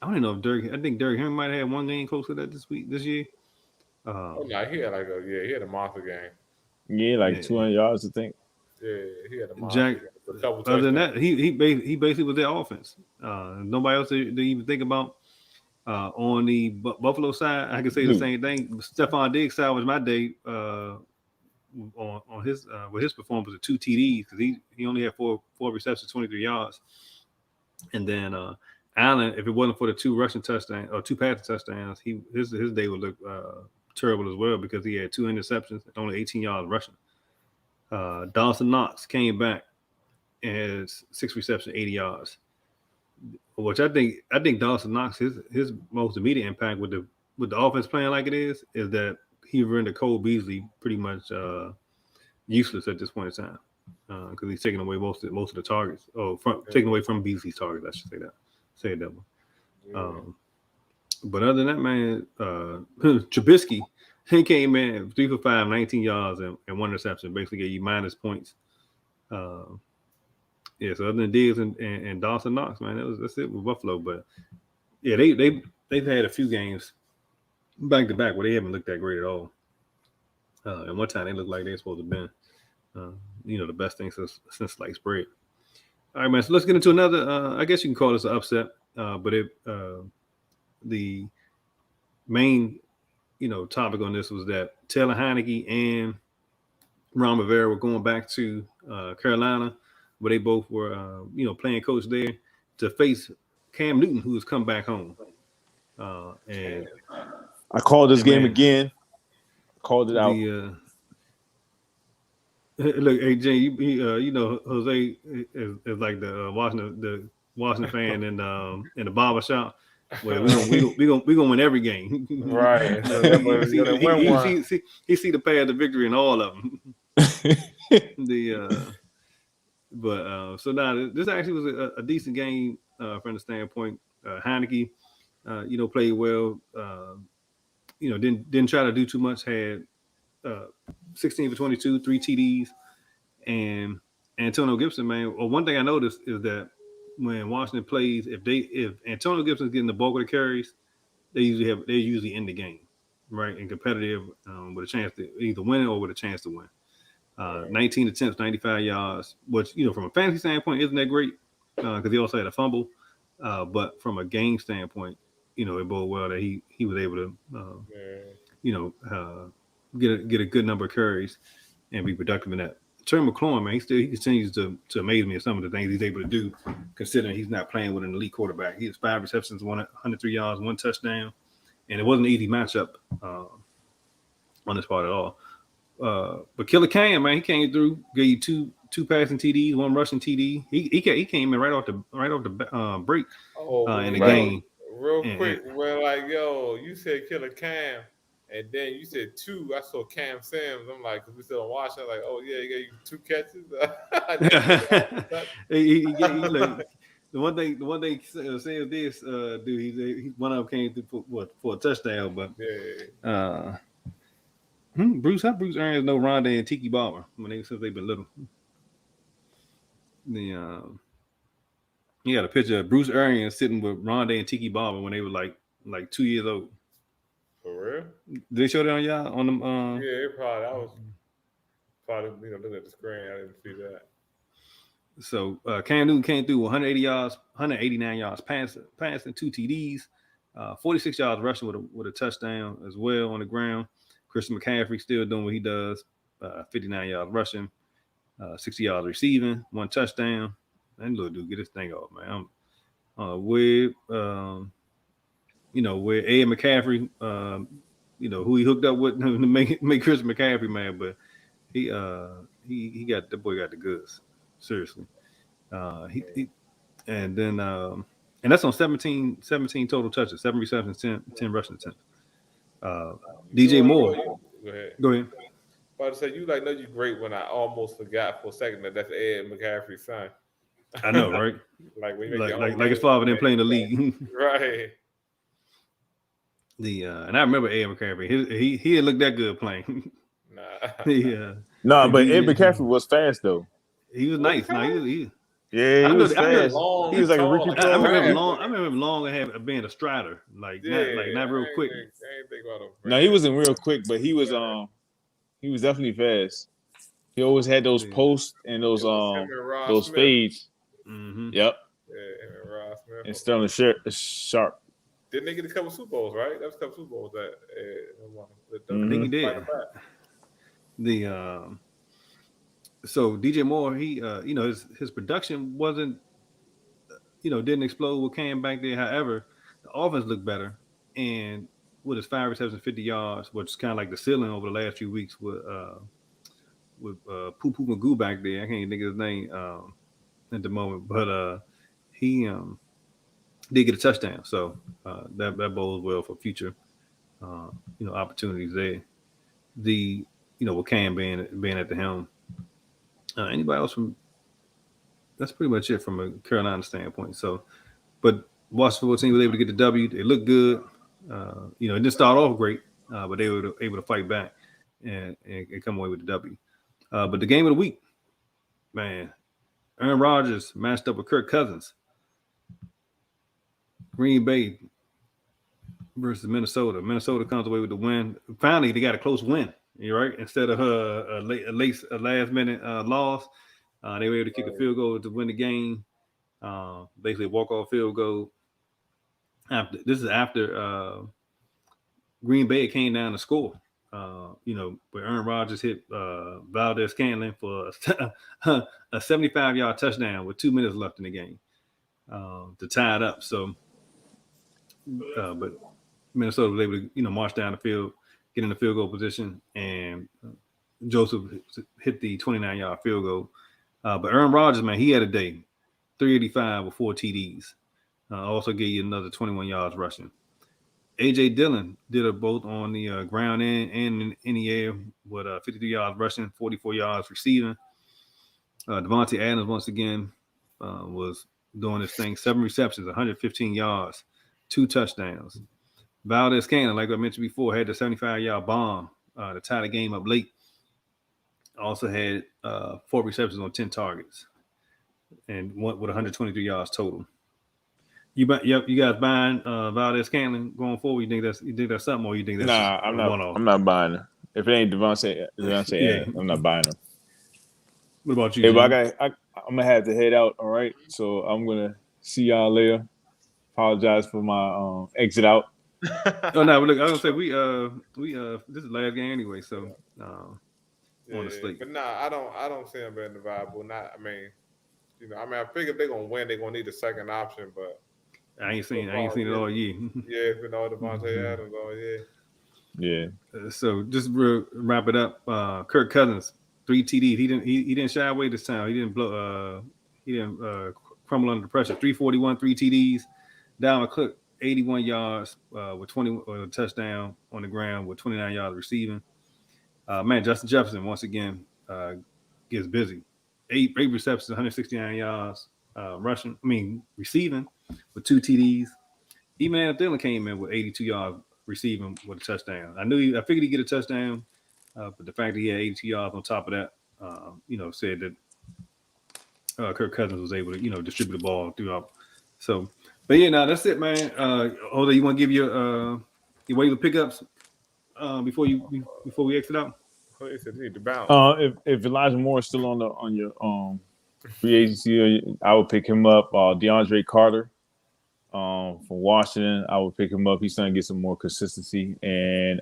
don't know if I think Derrick Henry might have had one game close to that this year. He had a monster game. Yeah, 200 yards, I think. Yeah, he had a monster game. Other than that, he basically was their offense. Nobody else to even think about. On the Buffalo side, I can say the same thing. Stephon Diggs side was my day on his with his performance of 2 TDs because he only had four receptions, 23 yards. And then Allen, if it wasn't for the 2 rushing touchdowns or 2 passing touchdowns, his day would look terrible as well because he had 2 interceptions and only 18 yards rushing. Dawson Knox came back and has 6 receptions, 80 yards. Which I think Dawson Knox his most immediate impact with the offense playing like it is that he rendered Cole Beasley pretty much useless at this point in time because he's taking away most of the targets taking away from Beasley's targets. I should say that one. Yeah. But other than that, man, Trubisky he came in 3 for 5, 19 yards and 1 interception, basically gave you minus points. Yeah, so other than Diggs and Dawson Knox, man, that's it with Buffalo. But yeah, they've had a few games back to back where they haven't looked that great at all. And one time they looked like they're supposed to have been, the best thing since sliced bread. All right, man. So let's get into another. I guess you can call this an upset, but the main, topic on this was that Taylor Heineke and Ron Rivera were going back to Carolina, where they both were, playing coach there to face Cam Newton, who has come back home. And I called this game again. Called it out. Look, hey Jay, Jose is like the Washington fan in the barber shop. Well, we gonna win every game, right? He see the path to victory in all of them. So now this actually was a decent game from the standpoint. Heineke, played well. Didn't try to do too much. Had 16 for 22, 3 TDs, and Antonio Gibson, man. Well, one thing I noticed is that when Washington plays, if Antonio Gibson's getting the bulk of the carries, they're usually in the game, right, and competitive with a chance to either win or with a chance to win. 19 attempts, 95 yards, which from a fantasy standpoint isn't that great because he also had a fumble, but from a game standpoint, it boded well that he was able to get a good number of carries and be productive in that. Terry McLaurin, man, he continues to amaze me at some of the things he's able to do, considering he's not playing with an elite quarterback. He has 5 receptions, 103 yards, 1 touchdown, and it wasn't an easy matchup on this part at all. But Killer Cam, man, he came through, gave you two passing TDs, 1 rushing TD. He came in right off the break in the game. Real quick, we're like, yo, you said Killer Cam. And then you said 2. I saw Cam Sims. I'm like, because we still on Washington. I'm like, oh yeah, he gave you 2 catches. The one thing Sims did, dude, he one of them came through for a touchdown, but Bruce Arians know Rondé and Tiki Barber since they've been little. You got a picture of Bruce Arians sitting with Rondé and Tiki Barber when they were like 2 years old. For real? Did they show that on y'all on them? Yeah, it probably. I was probably looking at the screen. I didn't see that. So Cam Newton came through 180 yards, 189 yards passing, 2 TDs, 46 yards rushing with a touchdown as well on the ground. Christian McCaffrey still doing what he does, 59 yards rushing, 60 yards receiving, 1 touchdown. That little dude get this thing off, man. Where Ed McCaffrey, who he hooked up with to make Christian McCaffrey mad, but he got the boy got the goods, seriously. And that's on 17 total touches, 7 receptions, 10 rushing attempts. DJ Moore. Go ahead. About to say you know you're great when I almost forgot for a second that that's Ed McCaffrey's son. I know, right? like his father didn't play in the league, right? And I remember Ed McCaffrey. He didn't look that good playing. Nah. But Ed McCaffrey was fast though. He was nice. He was fast. He was like a Ricky. I remember him long and being a strider, not real quick. I ain't think about him. No, he wasn't real quick, but he was definitely fast. He always had those posts and those fades. Mm-hmm. Yep. Yeah, and Ross Smith. And Sterling Sharp. Didn't they get a couple Super Bowls, right? That was a couple Super Bowls that I think he did. So DJ Moore, he his production wasn't didn't explode with Cam back there. However, the offense looked better, and with his 5 receptions, 50 yards, which is kind of like the ceiling over the last few weeks with Poo Poo Magoo back there. I can't even think of his name at the moment, but he did get a touchdown, so that bodes well for future opportunities there. With Cam being at the helm. Anybody else that's pretty much it from a Carolina standpoint. So, but Washington football team was able to get the W. They looked good. It didn't start off great, but they were able to fight back and come away with the W. But the game of the week, man, Aaron Rodgers matched up with Kirk Cousins. Green Bay versus Minnesota. Minnesota comes away with the win. Finally, they got a close win. You're right. Instead of a last minute loss, they were able to kick a field goal to win the game. Basically, walk off field goal. After Green Bay came down to score. Where Aaron Rodgers hit Valdez Scantling for a 75-yard touchdown with 2 minutes left in the game to tie it up. So, but Minnesota was able to, march down the field, get in the field goal position, and Joseph hit the 29-yard field goal. But Aaron Rodgers, man, he had a day, 385 with 4 TDs. Also gave you another 21 yards rushing. A.J. Dillon did it both on the ground and in the air with 53 yards rushing, 44 yards receiving. Devontae Adams, once again, was doing this thing, 7 receptions, 115 yards, 2 touchdowns. Valdez Scantling, like I mentioned before, had the 75-yard bomb to tie the game up late. Also had 4 receptions on 10 targets and one with 123 yards total. You guys buying Valdez Scantling going forward? You think that's something, or you think that's I'm not buying it. If it ain't Devontae, Yeah. I'm not buying him. What about you? Hey, Jim? I'm gonna have to head out. All right, so I'm gonna see y'all later. Apologize for my exit out. Oh no, but look, I was gonna say we this is the last game anyway, so on the slate. But I don't see them being viable. I figure they're gonna win. They're gonna need a second option, but I ain't seen it all year. Yeah, it's been all Devontae Adams all year. Yeah. So just wrap it up. Kirk Cousins, 3 TDs. He didn't shy away this time. He didn't crumble under pressure. 341, 3 TDs. Dalvin Cook, 81 yards with 20 a touchdown on the ground with 29 yards receiving. Justin Jefferson once again gets busy. 8 receptions, 169 yards receiving with 2 TDs. Even Adam Thielen came in with 82 yards receiving with a touchdown. I figured he'd get a touchdown, but the fact that he had 82 yards on top of that, said that Kirk Cousins was able to, distribute the ball throughout. So, but yeah, that's it, man. Jose, you want to give your waiver pickups before we exit out? If Elijah Moore is still on your free agency, I would pick him up. DeAndre Carter from Washington, I would pick him up. He's starting to get some more consistency. And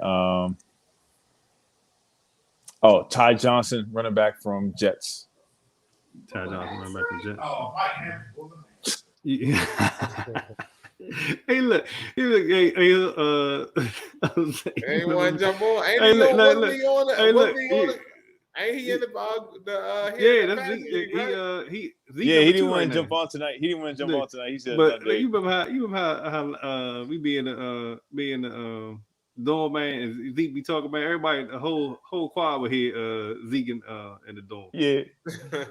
Ty Johnson, running back from Jets. Ty Johnson, running back from Jets. Oh, Ain't one jump on. Ain't he in the he didn't want to jump on tonight. He said, but you remember how we be in the dorm, man, and Zeke be talking about everybody, the whole quad would hear Zeke in the dorm. Yeah,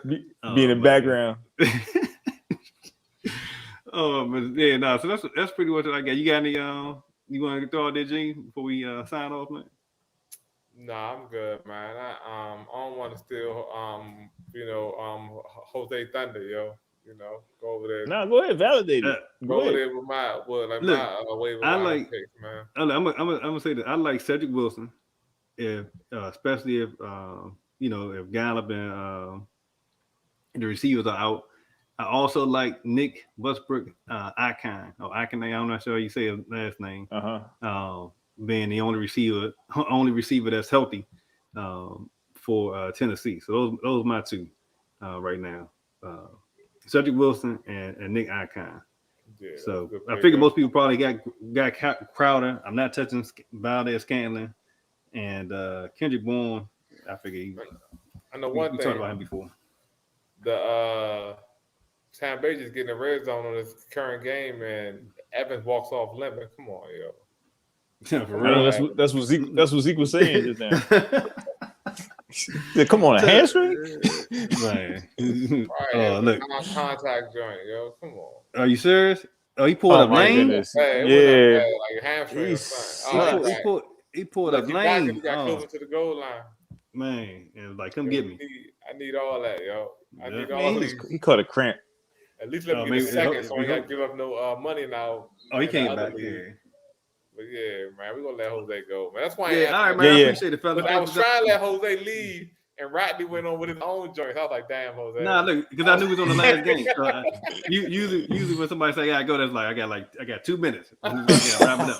be in the background. So that's pretty much what I got. You got any you want to throw out there, Gene, before we sign off, man? Nah, I'm good, man. I don't want to steal Jose Thunder, yo. Go over there. Nah, go ahead, validate it. Go over there with my waiver picks, man. I'm gonna say that I like Cedric Wilson, especially if if Gallup and the receivers are out. I also like Nick Westbrook Icon. I'm not sure how you say his last name. Being the only receiver that's healthy for Tennessee. So those are my two right now. Cedric Wilson and Nick Icon. Yeah, so I figure most people probably got Crowder. I'm not touching Valdez Scantling and Kendrick Bourne. I figure I know one thing. We talked about him before. The Tom Brady's getting a red zone on this current game, and Evans walks off limping. Come on, yo. For real. That's what Zeke was saying just now. Come on, a hamstring? Man. Look. Contact joint, yo. Come on. Are you serious? Oh, he pulled up lane? Hey, like hamstring or something. He pulled up lane. He got closer to the goal line. Man, and like, come get me. I need all that, yo. He caught a cramp. At least let me get a second, so he got to give up no money now. Oh, he came back here. But yeah, man, we're gonna let Jose go, man. That's why I appreciate it, fellas. I was trying to let Jose leave and Rodney went on with his own joints. I was like, damn, Jose. Nah, look, because I knew it was on the last game. So usually when somebody say, "Yeah, I go," that's like, I got 2 minutes. Wrap it up.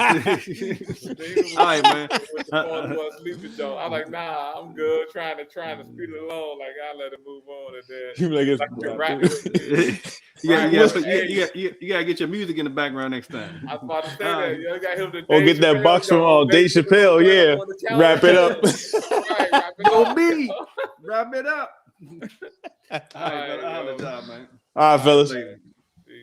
All right, man. I was like, nah, I'm good. Trying to speed it along. Like I let it move on, and then you gotta get your music in the background next time. I was about to say that. You got him to or get that box from Dave Chappelle. Yeah, wrap it up. Right, wrap it Go up. me, wrap it up. All right, man. All right, fellas.